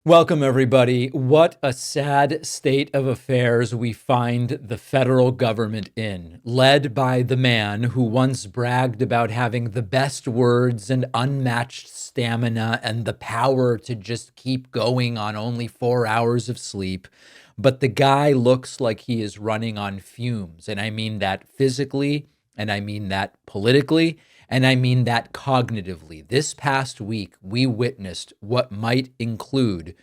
Welcome, everybody. What a sad state of affairs we find the federal government in, led by the man who once bragged about having the best words and unmatched stamina and the power to just keep going on only 4 hours of sleep. But the guy looks like he is running on fumes. And I mean that physically, and I mean that politically, and I mean that cognitively. This past week, we witnessed what might include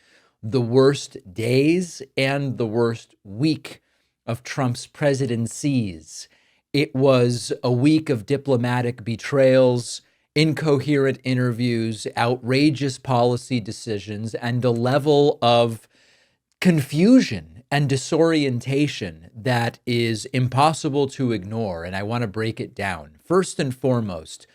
the worst days and the worst week of Trump's presidencies. It was a week of diplomatic betrayals, incoherent interviews, outrageous policy decisions, and a level of confusion and disorientation that is impossible to ignore. And I want to break it down. First and foremost,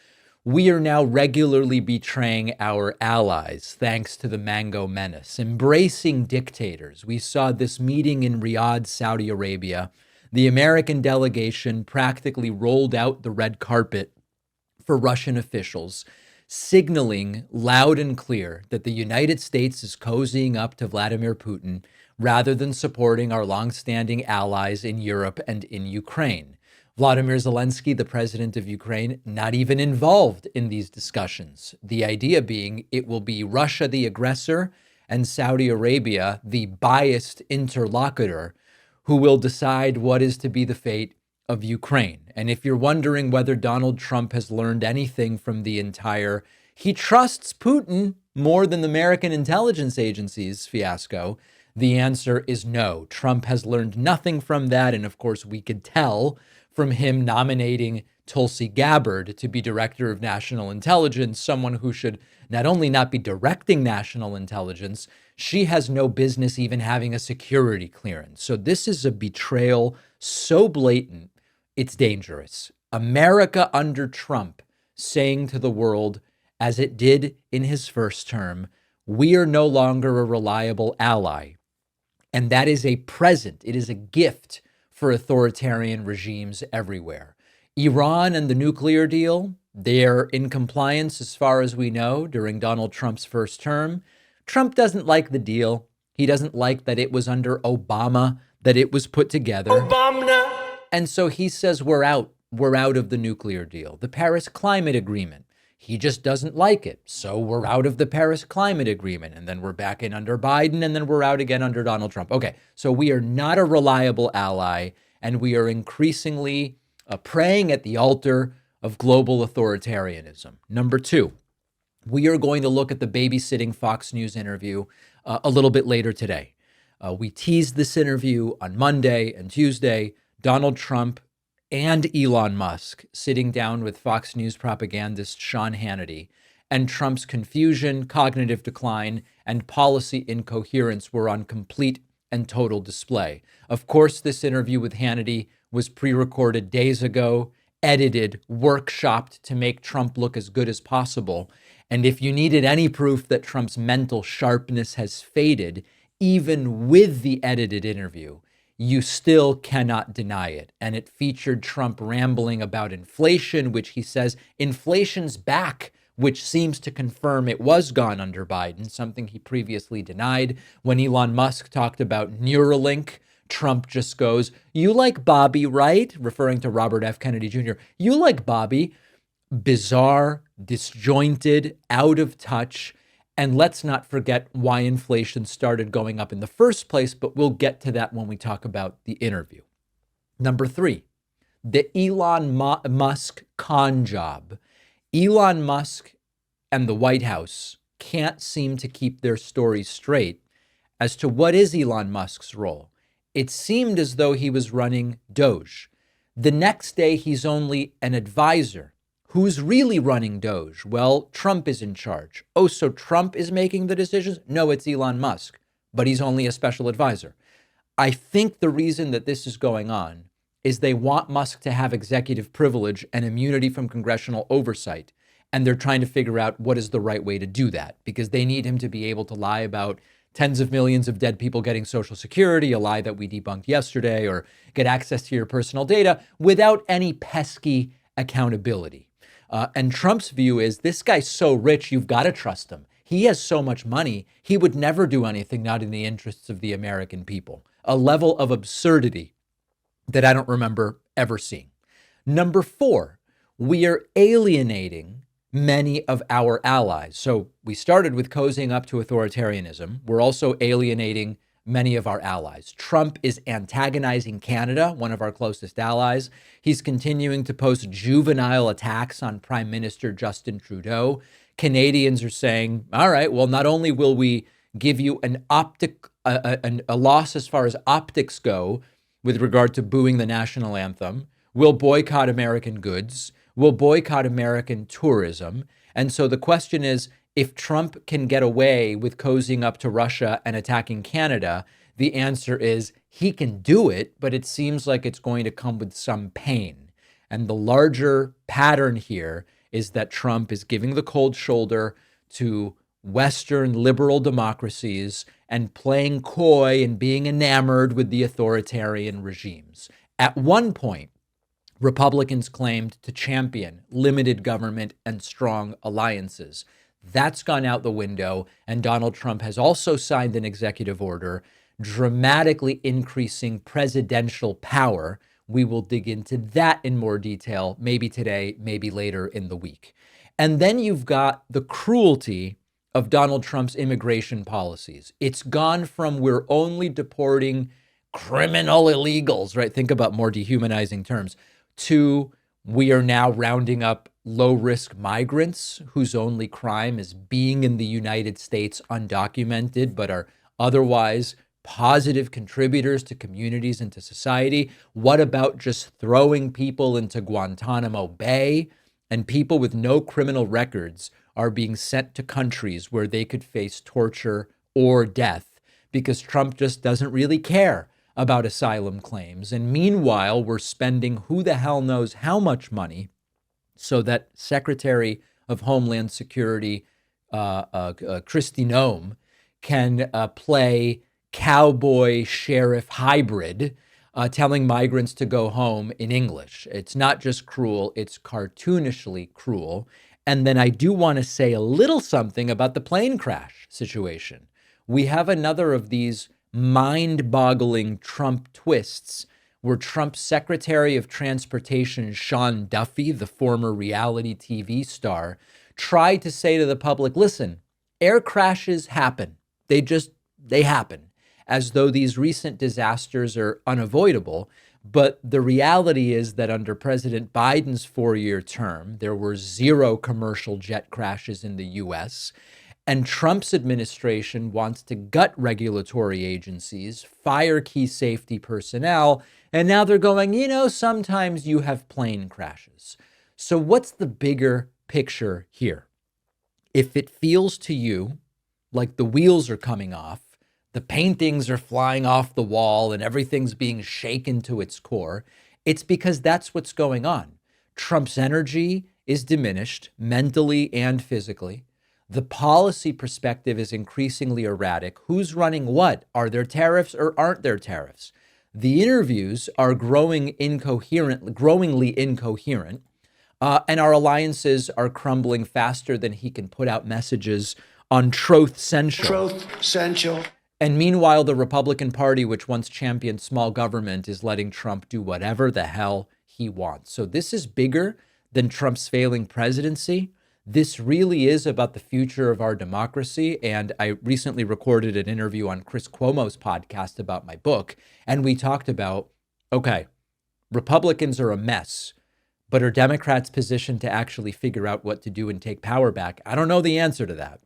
we are now regularly betraying our allies thanks to the Mango Menace, embracing dictators. We saw this meeting in Riyadh, Saudi Arabia. The American delegation practically rolled out the red carpet for Russian officials, signaling loud and clear that the United States is cozying up to Vladimir Putin rather than supporting our longstanding allies in Europe and in Ukraine. Vladimir Zelensky, the president of Ukraine, not even involved in these discussions. The idea being it will be Russia, the aggressor, and Saudi Arabia, the biased interlocutor, who will decide what is to be the fate of Ukraine. And if you're wondering whether Donald Trump has learned anything from the entire he trusts Putin more than the American intelligence agencies fiasco, the answer is no. Trump has learned nothing from that. And of course, we could tell from him nominating Tulsi Gabbard to be director of national intelligence, someone who should not only not be directing national intelligence, she has no business even having a security clearance. So this is a betrayal so blatant, it's dangerous. America under Trump saying to the world, as it did in his first term, we are no longer a reliable ally. And that is a present, it is a gift for authoritarian regimes everywhere. Iran and the nuclear deal, they're in compliance as far as we know during Donald Trump's first term. Trump doesn't like the deal. He doesn't like that it was under Obama that it was put together. Obama. And so he says we're out. We're out of the nuclear deal. The Paris Climate Agreement. He just doesn't like it. So we're out of the Paris Climate Agreement. And then we're back in under Biden. And then we're out again under Donald Trump. Okay, so we are not a reliable ally. And we are increasingly praying at the altar of global authoritarianism. Number two, we are going to look at the babysitting Fox News interview a little bit later today. We teased this interview on Monday and Tuesday. Donald Trump and Elon Musk sitting down with Fox News propagandist Sean Hannity, and Trump's confusion, cognitive decline, and policy incoherence were on complete and total display. Of course, this interview with Hannity was pre-recorded days ago, edited, workshopped to make Trump look as good as possible. And if you needed any proof that Trump's mental sharpness has faded, even with the edited interview, you still cannot deny it. And it featured Trump rambling about inflation, which he says inflation's back, which seems to confirm it was gone under Biden, something he previously denied. When Elon Musk talked about Neuralink, Trump just goes, "You like Bobby, right?" Referring to Robert F. Kennedy Jr. "You like Bobby." Bizarre, disjointed, out of touch. And let's not forget why inflation started going up in the first place, but we'll get to that when we talk about the interview. Number three, the Elon Musk con job. Elon Musk and the White House can't seem to keep their stories straight as to what is Elon Musk's role. It seemed as though he was running Doge. The next day, he's only an advisor. Who's really running Doge? Well, Trump is in charge. Oh, so Trump is making the decisions? No, it's Elon Musk, but he's only a special advisor. I think the reason that this is going on is they want Musk to have executive privilege and immunity from congressional oversight. And they're trying to figure out what is the right way to do that, because they need him to be able to lie about tens of millions of dead people getting Social Security, a lie that we debunked yesterday, or get access to your personal data without any pesky accountability. And Trump's view is this guy's so rich, you've got to trust him. He has so much money, he would never do anything not in the interests of the American people. A level of absurdity that I don't remember ever seeing. Number four, we are alienating many of our allies. So we started with cozying up to authoritarianism. We're also alienating many of our allies. Trump is antagonizing Canada, one of our closest allies. He's continuing to post juvenile attacks on Prime Minister Justin Trudeau. Canadians are saying, all right, well, not only will we give you a loss as far as optics go with regard to booing the national anthem, we'll boycott American goods, we'll boycott American tourism. And so the question is, if Trump can get away with cozying up to Russia and attacking Canada, the answer is he can do it, but it seems like it's going to come with some pain. And the larger pattern here is that Trump is giving the cold shoulder to Western liberal democracies and playing coy and being enamored with the authoritarian regimes. At one point, Republicans claimed to champion limited government and strong alliances. That's gone out the window, and Donald Trump has also signed an executive order dramatically increasing presidential power. We will dig into that in more detail, maybe today, maybe later in the week. And then you've got the cruelty of Donald Trump's immigration policies. It's gone from we're only deporting criminal illegals, right? Think about more dehumanizing terms, to we are now rounding up low-risk migrants whose only crime is being in the United States undocumented, but are otherwise positive contributors to communities and to society. What about just throwing people into Guantanamo Bay? And people with no criminal records are being sent to countries where they could face torture or death because Trump just doesn't really care about asylum claims. And meanwhile, we're spending who the hell knows how much money so that Secretary of Homeland Security, Kristi Noem, can play cowboy sheriff hybrid, telling migrants to go home in English. It's not just cruel, it's cartoonishly cruel. And then I do want to say a little something about the plane crash situation. We have another of these mind-boggling Trump twists where Trump's Secretary of Transportation, Sean Duffy, the former reality TV star, tried to say to the public, listen, air crashes happen. They happen, as though these recent disasters are unavoidable. But the reality is that under President Biden's 4-year term, there were 0 commercial jet crashes in the US. And Trump's administration wants to gut regulatory agencies, fire key safety personnel, and now they're going, sometimes you have plane crashes. So what's the bigger picture here? If it feels to you like the wheels are coming off, the paintings are flying off the wall and everything's being shaken to its core, it's because that's what's going on. Trump's energy is diminished mentally and physically. The policy perspective is increasingly erratic. Who's running what? Are there tariffs or aren't there tariffs? The interviews are growingly incoherent, and our alliances are crumbling faster than he can put out messages on Truth Central. And meanwhile, the Republican Party, which once championed small government, is letting Trump do whatever the hell he wants. So this is bigger than Trump's failing presidency. This really is about the future of our democracy. And I recently recorded an interview on Chris Cuomo's podcast about my book. And we talked about, okay, Republicans are a mess, but are Democrats positioned to actually figure out what to do and take power back? I don't know the answer to that.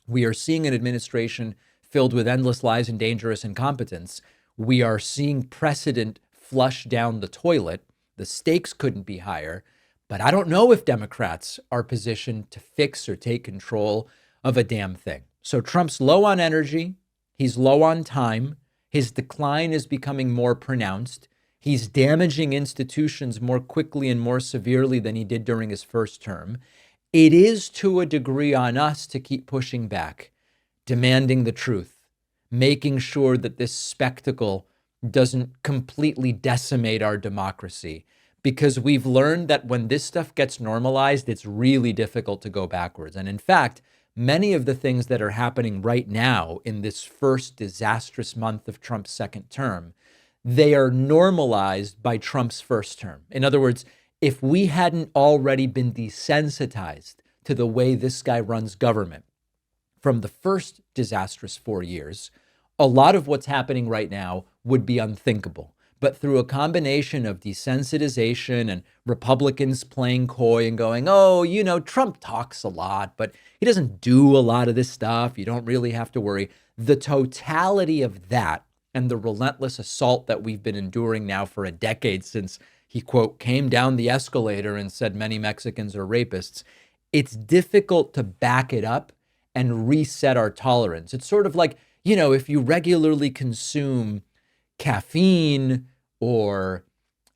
We are seeing an administration filled with endless lies and dangerous incompetence. We are seeing precedent flush down the toilet. The stakes couldn't be higher. But I don't know if Democrats are positioned to fix or take control of a damn thing. So Trump's low on energy. He's low on time. His decline is becoming more pronounced. He's damaging institutions more quickly and more severely than he did during his first term. It is to a degree on us to keep pushing back, demanding the truth, making sure that this spectacle doesn't completely decimate our democracy. Because we've learned that when this stuff gets normalized, it's really difficult to go backwards. And in fact, many of the things that are happening right now in this first disastrous month of Trump's second term, they are normalized by Trump's first term. In other words, if we hadn't already been desensitized to the way this guy runs government from the first disastrous 4 years, a lot of what's happening right now would be unthinkable. But through a combination of desensitization and Republicans playing coy and going, oh, Trump talks a lot, but he doesn't do a lot of this stuff. You don't really have to worry. The totality of that and the relentless assault that we've been enduring now for a decade since he, quote, came down the escalator and said many Mexicans are rapists, it's difficult to back it up and reset our tolerance. It's sort of like, if you regularly consume caffeine or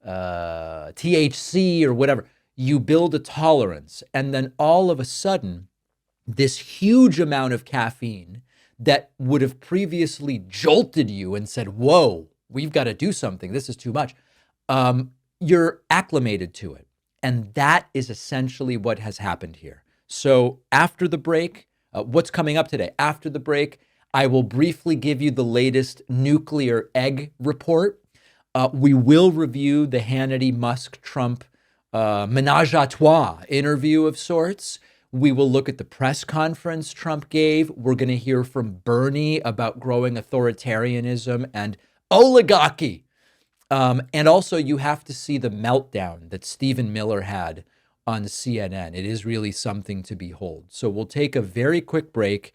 THC or whatever, you build a tolerance. And then all of a sudden, this huge amount of caffeine that would have previously jolted you and said, whoa, we've got to do something. This is too much. You're acclimated to it. And that is essentially what has happened here. So after the break, what's coming up today? After the break, I will briefly give you the latest nuclear egg report. We will review the Hannity, Musk, Trump menage a trois interview of sorts. We will look at the press conference Trump gave. We're going to hear from Bernie about growing authoritarianism and oligarchy. And also, you have to see the meltdown that Stephen Miller had on CNN. It is really something to behold. So we'll take a very quick break.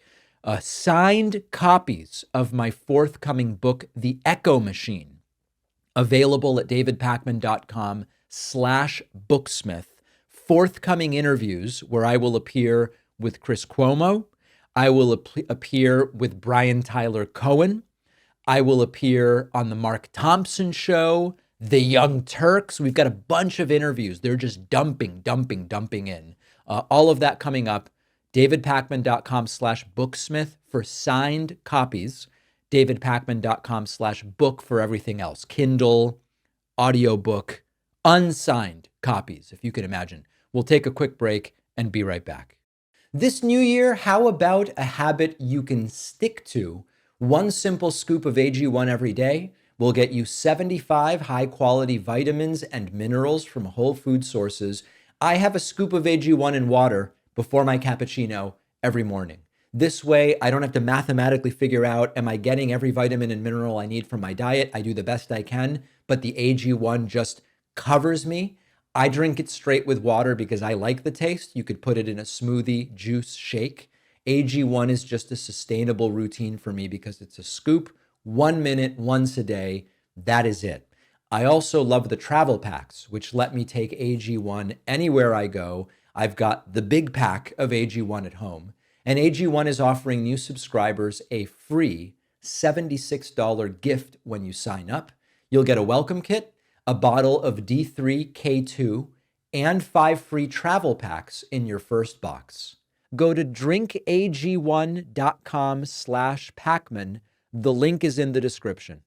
Signed copies of my forthcoming book, The Echo Machine, available at davidpakman.com/booksmith. Forthcoming interviews where I will appear with Chris Cuomo. I will appear with Brian Tyler Cohen. I will appear on the Mark Thompson Show, The Young Turks. We've got a bunch of interviews. They're just dumping in. All of that coming up. davidpakman.com/booksmith for signed copies. davidpakman.com/book for everything else. Kindle, audiobook, unsigned copies, if you can imagine. We'll take a quick break and be right back. This new year, how about a habit you can stick to? One simple scoop of AG1 every day will get you 75 high-quality vitamins and minerals from whole food sources. I have a scoop of AG1 in water before my cappuccino every morning. This way, I don't have to mathematically figure out, am I getting every vitamin and mineral I need from my diet? I do the best I can, but the AG1 just covers me. I drink it straight with water because I like the taste. You could put it in a smoothie, juice, shake. AG1 is just a sustainable routine for me because it's a scoop, 1 minute, once a day. That is it. I also love the travel packs, which let me take AG1 anywhere I go. I've got the big pack of AG1 at home. And AG1 is offering new subscribers a free $76 gift when you sign up. You'll get a welcome kit, a bottle of D3K2, and 5 free travel packs in your first box. Go to drinkag1.com/Pakman. The link is in the description.